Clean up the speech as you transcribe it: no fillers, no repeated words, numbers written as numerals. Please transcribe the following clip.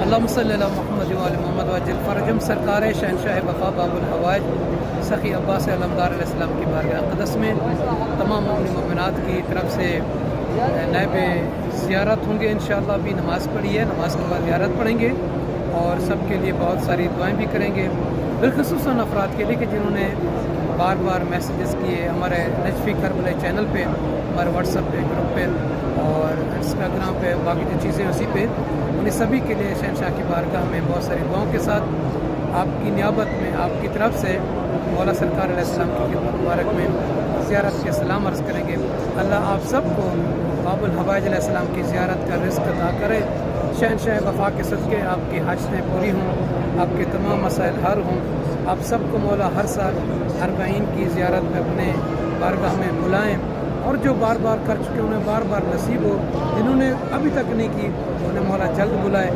اللہم صلی علی محمد و علی محمد وجل فرجم سرکار شہنشاہ وفا باب الحوائج سخی عباس علمدار علیہ السلام کی بارگاہ اقدس میں تمام مومن مومنات کی طرف سے نائب زیارت ہوں گے انشاءاللہ. ابھی نماز پڑھی ہے، نماز کے بعد زیارت پڑھیں گے اور سب کے لیے بہت ساری دعائیں بھی کریں گے، بالخصوص ان افراد کے لیے کہ جنہوں نے بار بار میسیجز کیے ہمارے نجفی کربلا چینل پہ، ہمارے واٹس ایپ پہ، گروپ پہ اور انسٹاگرام پہ، باقی جو چیزیں اسی پہ، انہیں سبھی کے لیے شہنشاہ کی بارگاہ میں بہت ساری دعاؤں کے ساتھ آپ کی نیابت میں آپ کی طرف سے مولا سرکار علیہ السلام کی خدمت مبارک میں زیارت کے سلام عرض کریں گے. اللہ آپ سب کو باب الحوائج علیہ السلام کی زیارت کا رزق عطا کرے. شہنشاہ وفا کے صدقے آپ کی حاجتیں پوری ہوں، آپ کے تمام مسائل حل ہوں. آپ سب کو مولا ہر سال اربعین کی زیارت میں اپنے بارگاہ میں بلائیں، اور جو بار بار کر چکے انہیں بار بار نصیب ہو، جنہوں نے ابھی تک نہیں کی انہیں مولا جلد بلائے.